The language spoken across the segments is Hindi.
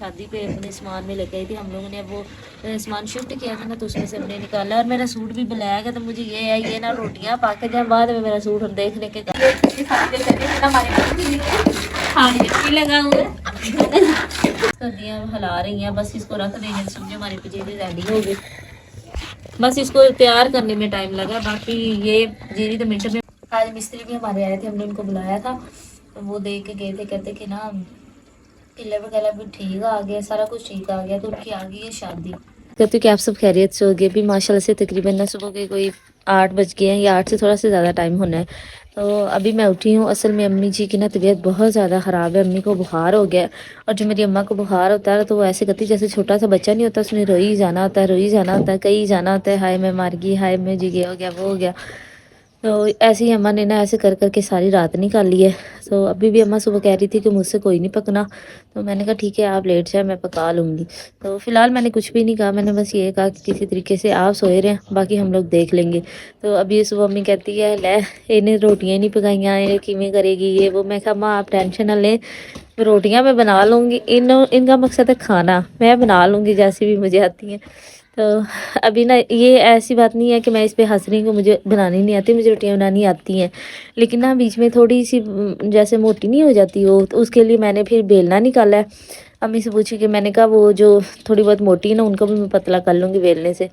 शादी पे अपने सामान में लेके आई थी। हम लोगों ने अब वो सामान शिफ्ट किया था ना, तो उसमें से हमने निकाला। और मेरा सूट भी ब्लैक है, तो मुझे ये है ये ना रोटियाँ पाके जाए बाद में मेरा सूट हम देखने के लगा हुआ है हिला रही हैं। बस इसको रख देंगे, समझो हमारी पजेरी रेडी हो गई। बस इसको तैयार करने में टाइम लगा, बाकी ये पजेरी तो मिनट में। आज मिस्त्री भी हमारे आए थे, हमने उनको बुलाया था, तो वो देख के गए थे, कहते कि ना पिलर वगैरह भी ठीक आ गया, सारा कुछ ठीक आ गया, तो उनकी आ गई है शादी। कहते कि आप सब खैरियत से हो गए। भी माशाल्लाह से तकरीबन ना सुबह के कोई 8 बज गए हैं, या 8 से थोड़ा सा ज़्यादा टाइम होना है। तो अभी मैं उठी हूँ। असल में अम्मी जी की ना तबीयत बहुत ज़्यादा ख़राब है, अम्मी को बुखार हो गया है। और जो मेरी अम्मा को बुखार होता है तो वो ऐसे करती जैसे छोटा सा बच्चा नहीं होता, उसने रोई जाना होता है, रोई जाना होता है, कहीं जाना होता है, हाय मैं मर गई, हाय मैं जी ये हो गया वो हो गया। तो ऐसे ही अम्मा ने ना ऐसे कर करके सारी रात निकाली है। तो अभी भी अम्मा सुबह कह रही थी कि मुझसे कोई नहीं पकना, तो मैंने कहा ठीक है आप लेट जाए, मैं पका लूँगी। तो फ़िलहाल मैंने कुछ भी नहीं कहा, मैंने बस ये कहा कि किसी तरीके से आप सोए रहें, बाकी हम लोग देख लेंगे। तो अभी सुबह अम्मी कहती है ले इन्हें रोटियाँ नहीं पकाइयाँ, इन्हें किमें करेगी ये वो। मैं कहा माँ आप टेंशन ना लें, रोटियाँ मैं बना लूँगी, इनका मकसद है खाना, मैं बना लूँगी जैसी भी मुझे आती हैं। तो अभी ना ये ऐसी बात नहीं है कि मैं इस पे हंस रही हूँ, मुझे बनानी नहीं आती, मुझे रोटियाँ बनानी आती हैं। लेकिन ना बीच में थोड़ी सी जैसे मोटी नहीं हो जाती वो, तो उसके लिए मैंने फिर बेलना निकाला है। अम्मी से पूछी कि मैंने कहा वो जो थोड़ी बहुत मोटी है ना उनको भी मैं पतला कर लूँगी बेलने से।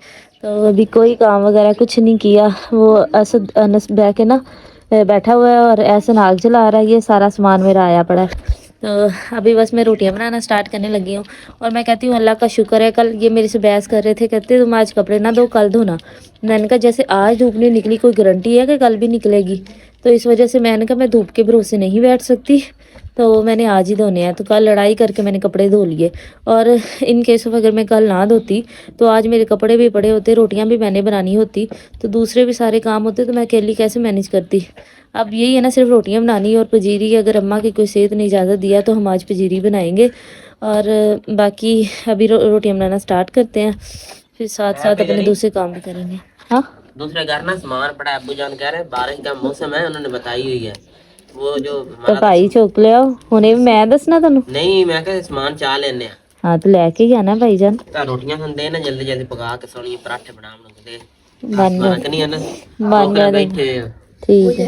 तो अभी कोई काम वगैरह कुछ नहीं किया। वो असद अनस बह के ना बैठा हुआ है और ऐसे नाग जला रहा है, ये सारा सामान मेरा आया पड़ा है। तो अभी बस मैं रोटियां बनाना स्टार्ट करने लगी हूँ। और मैं कहती हूँ अल्लाह का शुक्र है, कल ये मेरे से बहस कर रहे थे, कहते तुम आज कपड़े ना धो कल धोना। मैंने कहा जैसे आज धूप नहीं निकली कोई गारंटी है कि कल भी निकलेगी, तो इस वजह से मैंने कहा मैं धूप के भरोसे नहीं बैठ सकती, तो मैंने आज ही धोने हैं। तो कल लड़ाई करके मैंने कपड़े धो लिए। और इन केस ऑफ अगर मैं कल ना धोती तो आज मेरे कपड़े भी पड़े होते, रोटियां भी मैंने बनानी होती, तो दूसरे भी सारे काम होते, तो मैं अकेली कैसे मैनेज करती। अब यही है ना, सिर्फ रोटियां बनानी और पजीरी, अगर अम्मा की कोई सेहत ने इजाज़त दिया तो हम आज पजीरी बनाएंगे। और बाकी अभी रोटियां बनाना स्टार्ट करते हैं, फिर साथ साथ अपने दूसरे काम भी करेंगे। हाँ दूसरे घर ना सामान पड़ा है, अब्बू जान कह रहे हैं बारिश का मौसम है, उन्होंने बताई हुई है वो जो तो भाई चुक लिया हुणे भी मैं दसना तेन। नहीं मैं कहा समान चाह लेने। हाँ तो लैके ही आना भाई जान। रोटियां खान दे ना जल्दी जल्दी पका के सोनी पराठे बना दे बन जाए ठीक है,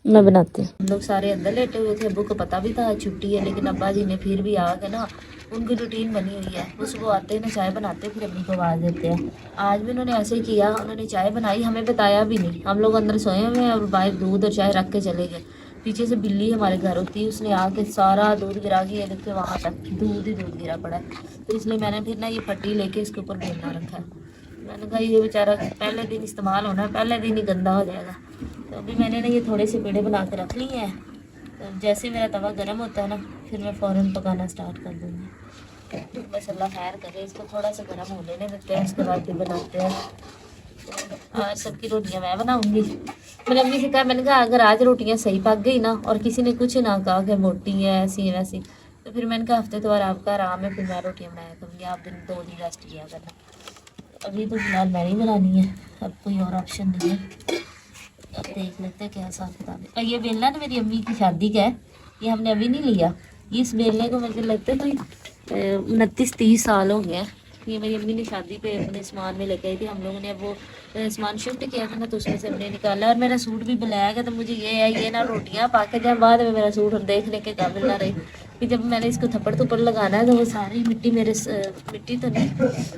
मैं बनाती हूँ। हम लोग सारे अंदर लेटे हुए थे, अब्बू को पता भी था छुट्टी है, लेकिन अब्बा जी ने फिर भी आके ना उनकी रूटीन बनी हुई है, वो सुबह आते ही ना चाय बनाते फिर अम्मी को आवाज़ देते हैं। आज भी उन्होंने ऐसे ही किया, उन्होंने चाय बनाई, हमें बताया भी नहीं। हम लोग अंदर सोए हुए हैं और बाहर दूध और चाय रख के चले गए। पीछे से बिल्ली हमारे घर होती है, उसने आके सारा दूध गिरा के ये देखते वहाँ तक दूध ही दूध गिरा पड़ा है। तो इसलिए मैंने फिर ना ये पट्टी लेके इसके ऊपर बेलना रखा है। मैंने कहा ये बेचारा पहले दिन इस्तेमाल होना है, पहले दिन ही गंदा हो जाएगा। तो अभी मैंने ना ये थोड़े से पेड़े बना के रख लिए हैं, तो जैसे मेरा तवा गर्म होता है ना फिर मैं फ़ौरन पकाना स्टार्ट कर दूँगी। बस अल्लाह खैर करे, इसको थोड़ा सा गर्म हो लेने देते हैं, उसके बाद फिर बनाते हैं। आज सबकी रोटियां मैं बनाऊंगी। मैंने अम्मी से कहा, मैंने कहा अगर आज रोटियां सही पक गई ना और किसी ने कुछ ना कहा कि मोटी है ऐसी है वैसी, तो फिर मैंने कहा हफ्ते तो आपका आराम है, फिर मैं रोटियां बनाया करूँगी, आप दिन 2 दिन रेस्ट किया करना। अभी तो फिलहाल मैं ही बनानी है, अब कोई और ऑप्शन नहीं है। अब देख लेते हैं क्या हिसाब किताब है। ये बेलना ना मेरी अम्मी की शादी का है, ये हमने अभी नहीं लिया। इस बेलने को मुझे लगता है कोई 29-30 साल हो गए हैं। ये मेरी अम्मी ने शादी पे अपने सामान में लेके आई थी। हम लोगों ने अब वो सामान शिफ्ट किया था ना, तो उसमें से हमने निकाला। और मेरा सूट भी ब्लैक है, तो मुझे ये है ये ना रोटियां पाके जाए बाद में मेरा सूट हम देखने के काबिल ना रहे कि जब मैंने इसको थप्पड़ थप्पड़ लगाना है तो वो सारी मिट्टी मेरे मिट्टी तो नहीं,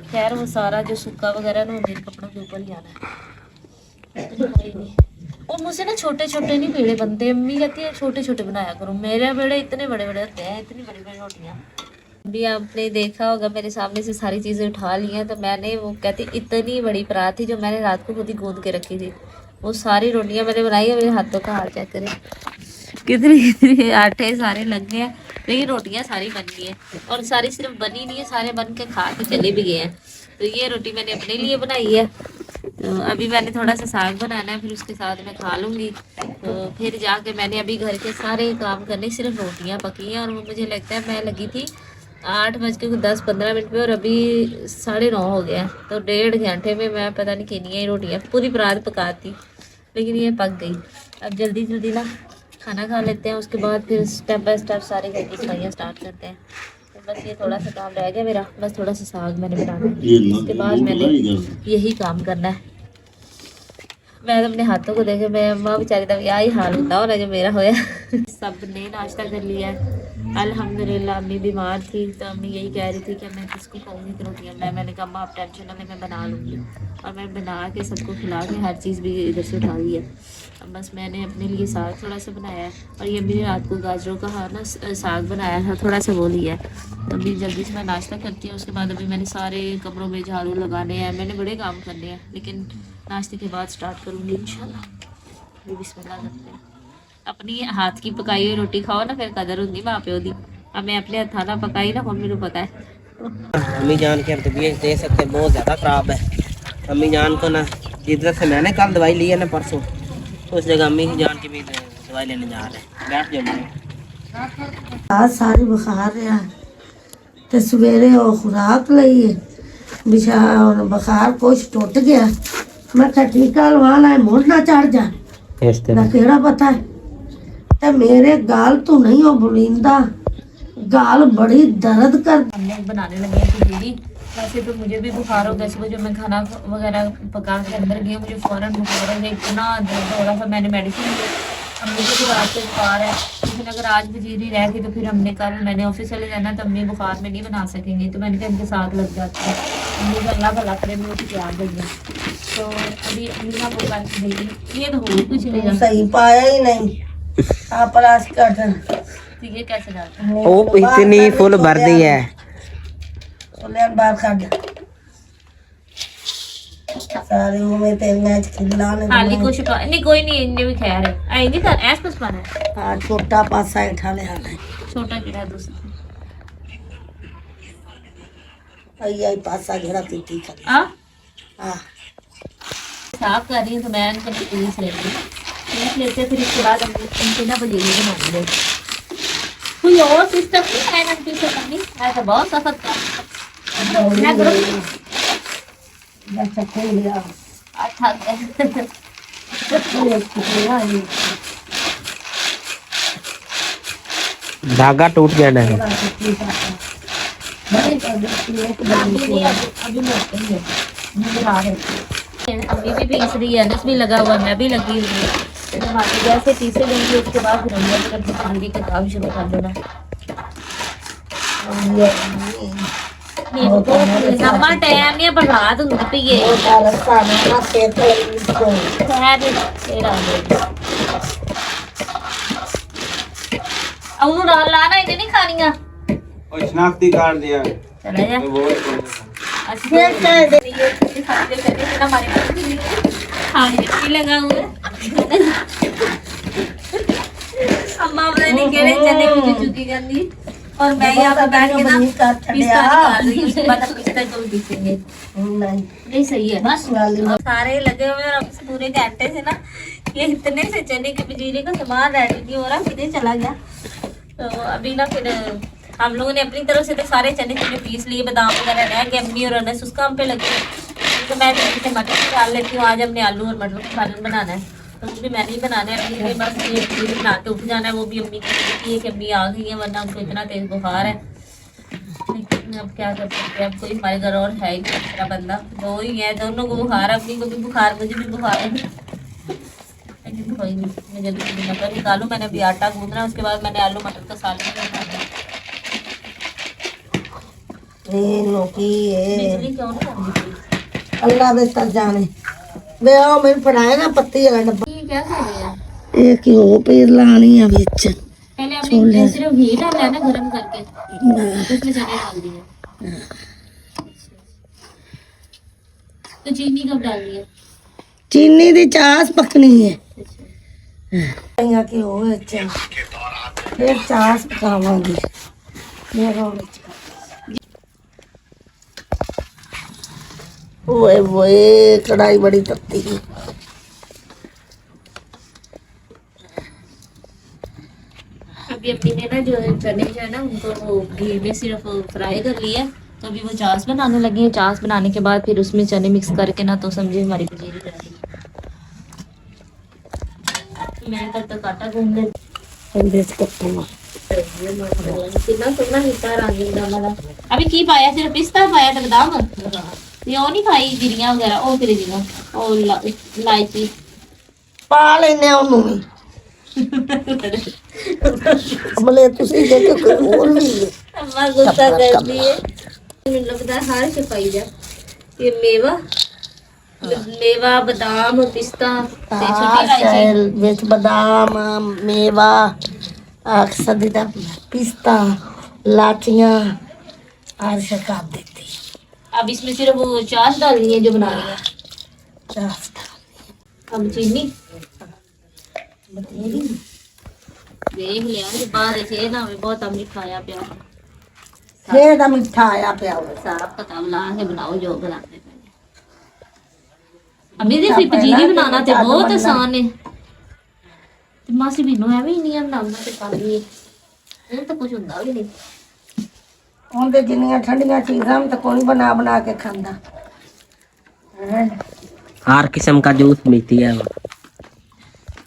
खैर वो सारा जो सूखा वगैरह ना मेरे कपड़ों के ऊपर ही आना है। और मुझसे ना छोटे छोटे नहीं पेड़े बनते, अम्मी कहती है छोटे छोटे बनाया करो, मेरे पेड़े इतने बड़े बड़े होते हैं, इतनी बड़ी बड़ी रोटियाँ। भी आपने देखा होगा मेरे सामने से सारी चीज़ें उठा ली हैं, तो मैंने वो कहती इतनी बड़ी परात थी जो मैंने रात को खुद ही गूंद के रखी थी, वो सारी रोटियां मैंने बनाई है। मेरे हाथों का हाल चेक करें, कितनी कितनी आटे सारे लग गए हैं, लेकिन रोटियां सारी बन गई हैं। और सारी सिर्फ बनी नहीं है, सारे बन के खा के चले भी गए हैं। तो ये रोटी मैंने अपने लिए बनाई है। तो अभी मैंने थोड़ा सा साग बनाना है, फिर उसके साथ मैं खा लूँगी। तो फिर जाके मैंने अभी घर के सारे काम करने, सिर्फ रोटियां पकी हैं। और वो मुझे लगता है मैं लगी थी 8:10-15 पे और अभी 9:30 हो गया। तो 1.5 घंटे में मैं पता नहीं कितनी रोटियाँ पूरी परात पकाती, लेकिन ये पक गई। अब जल्दी जल्दी ना खाना खा लेते हैं, उसके बाद फिर स्टेप बाय स्टेप सारे घर की सफाइयाँ स्टार्ट करते हैं। तो बस ये थोड़ा सा काम रह गया मेरा, बस थोड़ा सा साग मैंने बनाना है, उसके बाद मैंने यही काम करना है। मैं तो अपने हाथों को देखे मैं माँ बेचारी का यही हाल होता हो ना जो मेरा होया। सब ने नाश्ता कर लिया है अल्हम्दुलिल्लाह। अम्मी बीमार थी तो अम्मी यही कह रही थी कि मैं किसको कहूँगी कि रोटियाँ बनाए। मैंने कहा माँ आप टेंशन ना लें, मैं बना लूँगी। और मैं बना के सबको खिला के हर चीज़ भी इधर से उठा ली है। अब बस मैंने अपने लिए साग थोड़ा सा बनाया है और ये अम्मी ने रात को गाजरों का ना साग बनाया था, थोड़ा सा वो लिया है। तो अभी जल्दी से मैं नाश्ता करती हूँ, उसके बाद अभी मैंने सारे कमरों में झाड़ू लगाने हैं, मैंने बड़े काम करने हैं, लेकिन नाश्ते के बाद स्टार्ट करूँगी इंशाल्लाह। अभी बिस्मिल्लाह करते हैं। अपनी हाथ की पकाई हुई रोटी खाओ ना फिर कदर होती माँ प्यो दी। अब मैं अपने हथा ना पकाई ना हम मेरे पता है। अम्मी जान की अब तबीयत दे सकते बहुत ज़्यादा ख़राब है। अम्मी जान को ना जिधर से मैंने कल दवाई ली है ना परसों, उस जगह अम्मी जान की भी दवाई लेने जा रहे हैं। बैठ जाओ। आज सारी बुखार रहा तो सवेरे वो खुराक लई है बिछा बुखार कुछ टुट गया। मैं कहा टीका लवाना है मुड़ ना चढ़ जा ना केड़ा पता है। तो मेरे गाल तो नहीं हो बुलिंदा, गाल बड़ी दर्द कर। हम लोग बनाने लगे हैं खिचड़ी। वैसे तो मुझे भी बुखार हो गया, सुबह जब मैं खाना वगैरह पका के अंदर गई मुझे फ़ौरन बुखार हो गया, इतना दर्द हो रहा था। मैंने मेडिसिन ली, अब मुझे भी रात से बुखार है, लेकिन अगर आज बजीरी रह गई तो फिर हमने कल मैंने ऑफिस चले जाना तो अम्मी बुखार में नहीं बना सकेंगे, तो मैंने कहा इनके साथ लग जाती है। अम्मी को अल्लाह भला करे मुझे प्यार देंगे। तो अभी अम्मी ना वो करके देगी, ये तो हो कुछ नहीं सही पाया ही नहीं। आप पलाश कर तो ये कैसे डालते हैं? वो इतनी फुल भर दी है। सोले बाहर काट सारी उम्र तेरे मैच खिलाने हाली कुछ नहीं, कोई नहीं, इन्ने भी खैर है आई नहीं कर ऐस कुछ पाना है। हां छोटा पासा उठा ले आना छोटा किड़ा दूसरा आई पासा घेरा पीती कर हां हां साफ कर रही हूं तो मैं इनको पीस लेते फिर इसके बाद हम इनके ना बजेली बनाएंगे। कोई और सिस्टम नहीं है ना पीछे करनी है तो बहुत सख्त काम ना करो। अच्छा खोल लिया अच्छा धागा टूट जाना है। अभी भी पीस रही है, नस भी लगा हुआ, मैं भी लगी हुई हूँ। टमाटर जैसे पीसे लेंगे उसके बाद फिर हम लोग पनीर का काम शुरू कर देना। नम्मा टाइम नहीं बर्बाद होंगे पे ये अनु डाल लाना इन्हें नहीं खानिया और शनाख्ती कार्ड दिया चला जा वो खाने लगा हुआ अम्मा पता नहीं केड़े चने की चुकी करनी और मैं यहाँ पे बैठ के ना पिस्ता निकाल रही हूँ, उसके बाद हम पिस्ता को भी दिखेंगे। नहीं सही है बस सारे लगे हुए और पूरे घंटे से ना ये इतने से चने की पंजीरी का सामान रेडी नहीं हो रहा, किधर चला गया। तो अभी ना फिर हम लोगों ने अपनी तरफ से तो सारे चने पीस लिए, बादाम वगैरह रह गए, अम्मी और अनस उस काम पे लगे। तो मैं तो मटर डाल लेती हूँ, आज हमने आलू और मटर का सालन बनाना है तो वो भी मैंने ही बनाना है। अम्मी के बस ये बना के उठ जाना है, वो भी अम्मी की है कि अम्मी आ गई है, वरना उनको इतना तेज बुखार है। लेकिन अब क्या कर सकते हैं, अब कोई हमारे घर और है ही दूसरा बंदा, दो ही है, दोनों को बुखार है, अम्मी को भी बुखार, मुझे भी बुखार है। लेकिन कोई नहीं, मैं जल्दी जल्दी मटर निकालूँ, मैंने अभी आटा गूंदना है, उसके बाद मैंने आलू मटर का सालन बनाना है। बिजली क्यों नहीं आती? अल्लाह बेहतर जाने वे आओ मैंने पढ़ाया ना पत्ती वाला डब्बा ये क्या कर रहे हैं? एक हो पेर लानी है बिच पहले आपने सिर्फ घी डाला है ना गरम करके, उसमें चने डाल दिए, तो चीनी कब डाल दी है? चीनी दी चास पकनी है यहाँ की हो अच्छा फिर चास पकावांगी मेरा ओए ओए कढ़ाई बड़ी तत्ती है। अभी अपनी ने ना जो चने जो है ना उनको वो घी में सिर्फ फ्राई कर लिया, तो अभी वो चास बनाने लगे हैं। चास बनाने के बाद फिर उसमें चने मिक्स करके ना तो समझे हमारी पंजीरी रेडी। मैंने तब तक आटा गूंद लिया। कितना सोना हिस्सा रंग वाला अभी की पाया सिर्फ पिस्ता पाया ते बादाम ये ओ नहीं खाई गिरियां वगैरह ओ फिर गिरियां ओ इलायची पा लेने ਉਹਨੂੰ ਵੀ ਅਮਲੇ ਤੁਸੀਂ ਜੇ ਕੋਈ ਹੋਰ ਵੀ अम्मा गुस्सा करती है मुझे लगता है हर छपाई जा ये मेवा बादाम पिस्ता ते छोटी इलायची ਵਿੱਚ ਬਦਾਮ ਮੇਵਾ ਅਕਸਰ ਦਾ ਪਿਸਤਾ ਲਾਚੀਆਂ और शक्कर देती अब इसमें सिर्फ वो चाश डालनी है जो बना रही है चास अब चीनी देख लिया कि बाहर से ना हमें बहुत अमृत खाया प्या ਫੇਰ ਦਾ ਮਿੱਠਾ ਆਇਆ ਪਿਆ ਹੋਵੇ सारा पता बना के बनाओ जो बनाते अम्मी दे फिर पजीरी बनाना ते बहुत आसान है ते मासी बिनो है भी नहीं आंदा मैं ते खाली ये तो कुछ ਹੁੰਦਾ भी नहीं ਉਹਦੇ ਜਿੰਨੀਆਂ ਠੰਡੀਆਂ ਚੀਜ਼ਾਂ ਤਾਂ ਕੋਈ ਬਣਾ ਬਣਾ ਕੇ ਖਾਂਦਾ हर किस्म का जूस मिलती है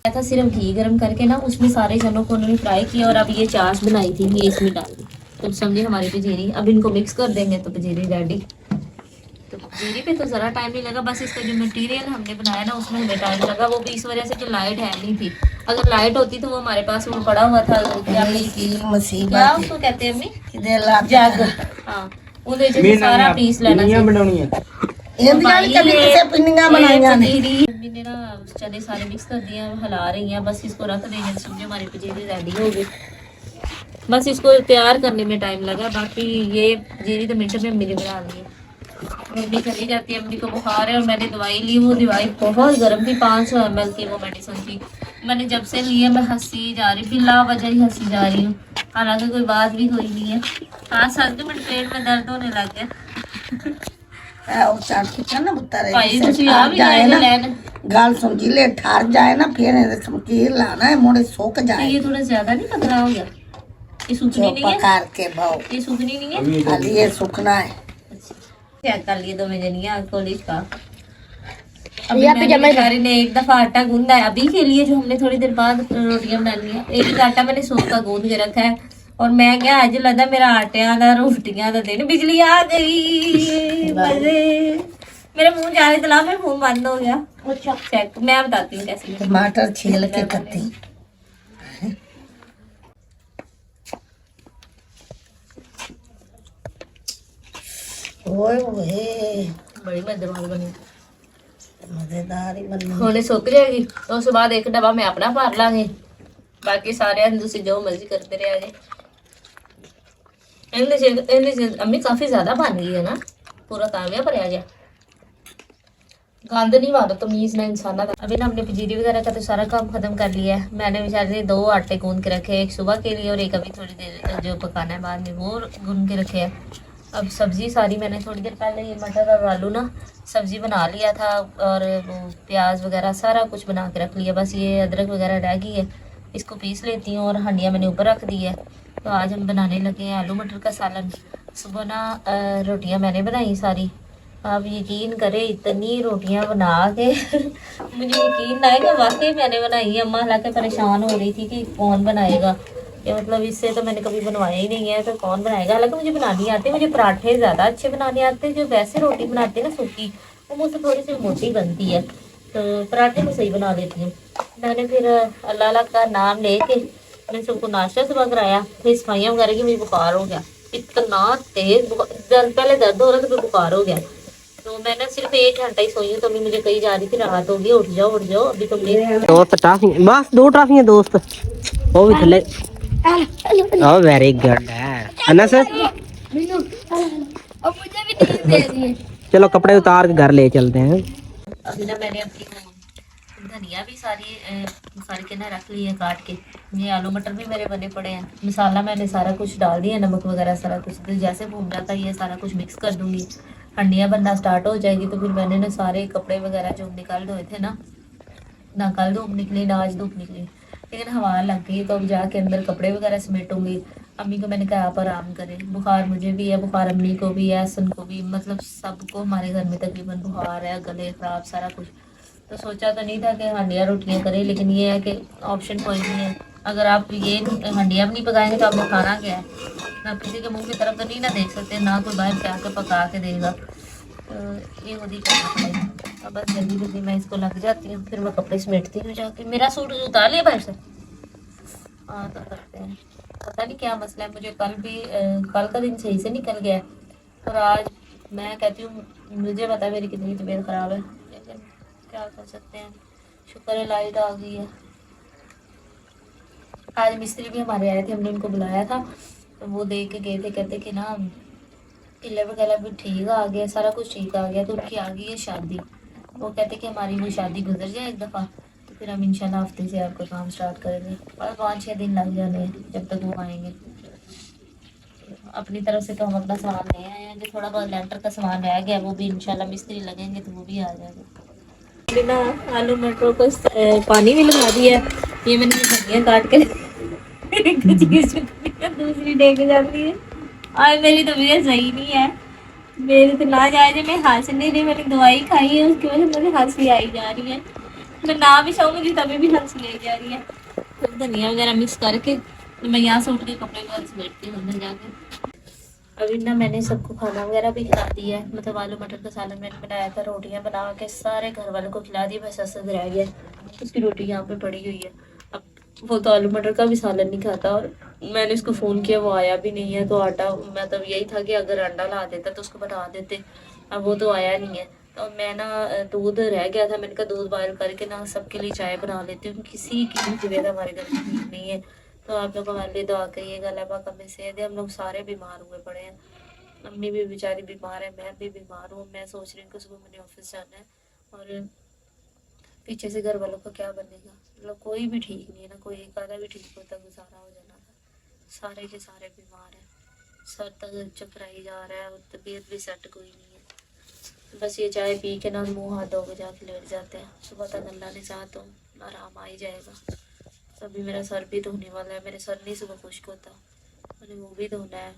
था सिर्फ घी गरम करके ना उसमें सारे चनों को उन्होंने फ्राई किया और अब ये चाश बनाई थी ये इसमें डाल दी तो समझे हमारी पजीरी अब इनको मिक्स कर देंगे तो पजीरी रेडी तो पजीरी पे तो ज़रा टाइम नहीं लगा बस इसका जो मटेरियल हमने बनाया ना उसमें हमें टाइम लगा वो भी इस वजह से कि लाइट है नहीं थी अगर लाइट होती तो वो हमारे पास वो पड़ा हुआ था क्या मुसीबत उसको कहते हैं अम्मी ਕਿਤੇ ਲਾ जग हाँ ਉਹਦੇ ਚ ਸਾਰਾ ਪੀਸ ਲੈਣਾ ਸੀ बनानी है ਇਹ ਵੀ ਕਦੀ ਕਿਸੇ ਪਿੰਨੀਆਂ ਬਣਾਈਆਂ ਨੇ मम्मी ने ना चने सारे मिक्स कर दिए हैं हिला रही हैं बस इसको रख देंगे समझो हमारी पजीरी रेडी हो गई बस इसको तैयार करने में टाइम लगा बाकी ये पजीरी तो मिनट में मेरी बना दी मम्मी चली जाती है अम्मी को बुखार है और मैंने दवाई ली वो दवाई बहुत गर्म थी 500 ml की वो मेडिसिन थी मैंने जब से ली है मैं हंसी जा रही बिला वजह ही हंसी जा रही हूँ हालांकि कोई बात भी कोई नहीं है हाँ सच में पेट में दर्द होने लग गया ਉਹ ਚਾਟ ਕੇ ਨਾ ਬੁੱਤਰੇ ਭਾਈ ਤੁਸੀਂ ਆ ਵੀ ਗਏ ਲੈਣ ਗੱਲ ਸੁਣ ਜੀ ਲੈ ਠਾਰ ਜਾਏ ਨਾ ਫਿਰ ਇਹਦੇ ਸਮਕੀਰ ਲਾਣਾ ਹੈ ਮੋੜੇ ਸੁੱਕ ਜਾਏ ये थोड़ा ज्यादा नहीं पतला हो गया ये सूखनी नहीं है पकार के भाव ये सूखनी नहीं है खाली ये सूखना है चेक कर लिए दो मैं जनिया कॉलेज का अभी मैंने ने एक दफा आटा गूंदा है अभी के लिए जो हमने थोड़ी देर बाद रोटियां बनानी है एक आटा मैंने सोख का गूंद के रखा है और मैं क्या आज लगा मेरा आटिया का रोटियां का दिन बिजली आ गई मजे मेरे मुंह जा रही तला मेरा मुंह बंद हो गया अच्छा चेक मैं बताती हूँ कैसे टमाटर छील के कत्ती ओए ओए बड़ी मजेदार बनी मजेदार ही बनी होने सुक जाएगी तो उसके बाद एक डब्बा मैं अपना भर लांगे बाकी सारे तुम जो मर्जी करते रहे जे अम्मी काफी ज्यादा बन गई है ना पूरा कामयाब भरया जा गंद नहीं मारो तमीज ना इंसाना का अभी ना हमने पजीरी वगैरह का तो सारा काम खत्म कर लिया है मैंने बेचारे 2 आटे गूंद के रखे एक सुबह के लिए और एक अभी थोड़ी देर जो पकाना है बाद में वो गूंद के रखे हैं अब सब्जी सारी मैंने थोड़ी देर पहले ये मटर और आलू ना सब्जी बना लिया था और वो प्याज वगैरह सारा कुछ बना के रख लिया बस ये अदरक वगैरह रह गई है इसको पीस लेती हूँ और हंडिया मैंने ऊपर रख दी है तो आज हम बनाने लगे हैं आलू मटर का सालन सुबह ना रोटियां मैंने बनाई सारी आप यकीन करें इतनी रोटियां बना के मुझे यकीन ना है कि वाकई मैंने बनाई है अम्मा हालांकि परेशान हो रही थी कि कौन बनाएगा ये मतलब इससे तो मैंने कभी बनवाया ही नहीं है तो कौन बनाएगा हालांकि मुझे बनानी आती है मुझे पराठे ज़्यादा अच्छे बनाने आते हैं जो वैसे रोटी बनाते हैं ना सूखी वो मुझसे थोड़ी सी मोटी बनती है तो पराठे में सही बना लेती हूँ मैंने फिर अल्लाह का नाम लेके मैंने सबको नाश्ता सुबह कराया फिर सफाइयाँ वगैरह की मुझे बुखार हो गया इतना तेज पहले दर्द हो रहा था फिर बुखार हो गया तो मैंने सिर्फ 1 घंटा ही सोई हूँ तो अभी मुझे कहीं जा रही थी राहत होगी उठ जाओ अभी तुम दोस्त टाफी बस 2 टाफियां दोस्त वो भी थले ओ वेरी गुड है अनस चलो कपड़े उतार के घर ले चलते हैं अभी ना मैंने अपनी धनिया भी सारी फाड़ के ना रख ली है काट के ये आलू मटर भी मेरे बने पड़े हैं मसाला मैंने सारा कुछ डाल दिया नमक वगैरह सारा कुछ तो जैसे भून जाता है ये सारा कुछ मिक्स कर दूंगी हंडियाँ बनना स्टार्ट हो जाएगी तो फिर मैंने ना सारे कपड़े वगैरह जो निकाल धोए थे ना कल धूप निकली ना आज धूप निकली लेकिन हवा लग गई तो अब जाके अंदर कपड़े वगैरह समेटूंगी अम्मी को मैंने कहा आप आराम करें बुखार मुझे भी है बुखार अम्मी को भी है सन को भी मतलब सबको हमारे घर में तकरीबन बुखार है गले ख़राब सारा कुछ तो सोचा तो नहीं था कि हांडिया रोटियाँ करें लेकिन ये है कि ऑप्शन कोई नहीं है अगर आप ये हंडिया भी नहीं पकाएंगे तो आपको खाना क्या है? ना किसी के मुंह की तरफ तो नहीं ना देख सकते, ना कोई बाहर से आके पका के देगा। तो ये होती करना पड़ेगा। अब बस जल्दी जल्दी मैं इसको लग जाती हूँ, फिर मैं कपड़े समेटती हूँ जाके। मेरा सूट उतार लिया बाहर से। हाँ तो करते हैं। पता नहीं क्या मसला है, मुझे कल का दिन सही से निकल गया और आज मैं कहती हूँ मुझे पता है मेरी कितनी तबीयत ख़राब है, लेकिन क्या कर सकते हैं। शुक्र है लाइट आ गई है। आज मिस्त्री भी हमारे आए थे, हमने उनको बुलाया था तो वो देख के गए थे, कहते कि ना पिलर वगैरह भी ठीक आ गया, सारा कुछ ठीक आ गया। तो उनकी आ गई है शादी। वो कहते कि हमारी वो शादी गुजर जाए एक दफ़ा तो फिर हम इंशाल्लाह हफ्ते से आपका काम स्टार्ट करेंगे। और 5-6 दिन लग जाने हैं जब तक वो आएंगे। अपनी तरफ से तो हम अपना सामान ले आए हैं, जो थोड़ा बहुत लेंटर का सामान रह गया वो भी इंशाल्लाह मिस्त्री लगेंगे तो वो भी आ जाएगा। बिना आलू मटरों को पानी भी लगा दिया है। ये मैंने धनिया काट के दूसरी डेग जाती है। और मेरी तबीयत सही नहीं है, मेरे तो ना जाए मैं हंस नहीं रही। मैंने दवाई खाई है उसकी वजह से मुझे हंसी आई जा रही है। मैं ना भी चाहूँ मुझे तभी भी हंसी आई जा रही है। तो धनिया वगैरह मिक्स करके तो मैं यहाँ से उठ के कपड़े वगैरह समेटती हूँ अंदर जाके। अभी ना मैंने सबको खाना वगैरह भी खिला दिया है, मतलब आलू मटर का सालन मैंने बनाया था, रोटियां बना के सारे घर वालों को खिला दी। बस असद रह गया, उसकी रोटी यहाँ पे पड़ी हुई है। अब वो तो आलू मटर का भी सालन नहीं खाता और मैंने उसको फ़ोन किया वो आया भी नहीं है। तो आटा मतलब यही था कि अगर अंडा ला देता तो उसको बना देते, अब वो तो आया नहीं है। तो मैं ना दूध रह गया था, मैंने कहा दूध बॉयल करके ना सबके लिए चाय बना लेती हूँ। किसी की भी तबीयत हमारे घर में ठीक नहीं है, तो आप लोग हमारे लिए दुआ करिएगा। अल्लाह पाक हमें सेहत दे। हम लोग सारे बीमार हुए पड़े हैं, मम्मी भी बेचारी बीमार है, मैं भी बीमार हूँ। मैं सोच रही हूँ कि सुबह मैंने ऑफिस जाना है और पीछे से घर वालों का क्या बनेगा। मतलब कोई भी ठीक नहीं है ना, कोई एक आधा भी ठीक होता गुजारा हो जाना था। सारे के सारे बीमार हैं, सर तक चकराई जा रहा है और तबीयत भी सेट कोई नहीं है। बस ये चाय पी के ना मुँह हाथ धो के जाके लेट जाते हैं। सुबह तक अल्लाह ने चाहा तो आराम आ ही जाएगा। तो अभी मेरा सर भी धोने वाला है, मेरे सर नहीं सुबह खुश्क होता, मैंने वो भी धोना है।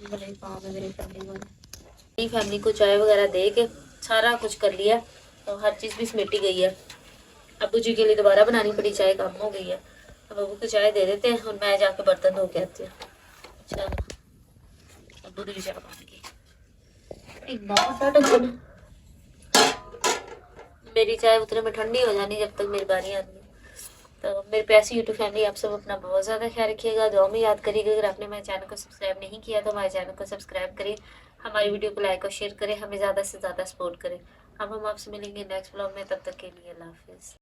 बड़े काम है मेरे करने वाले। फैमिली को चाय वगैरह दे के सारा कुछ कर लिया तो हर चीज़ भी समेटी गई है। अब्बू जी के लिए दोबारा बनानी पड़ी चाय, कम हो गई है। अब अब्बू को चाय दे देते हैं और मैं जाके बर्तन धो के आती हूँ। चलो अब्बू की चाय बन गई। इतना बड़ा ढक्कन, मेरी चाय उतने में ठंडी हो जानी जब तक मेरी बारी आनी। तो मेरे प्यासी यूट्यूब फैमिली, आप सब अपना बहुत ज़्यादा ख्याल रखिएगा, दुआ में याद करिएगा। अगर आपने हमारे चैनल को सब्सक्राइब नहीं किया तो हमारे चैनल को सब्सक्राइब करें, हमारी वीडियो को लाइक और शेयर करें, हमें ज़्यादा से ज़्यादा सपोर्ट करें। अब हम आपसे मिलेंगे नेक्स्ट ब्लॉग में, तब तक के लिए अल्लाह हाफिज़।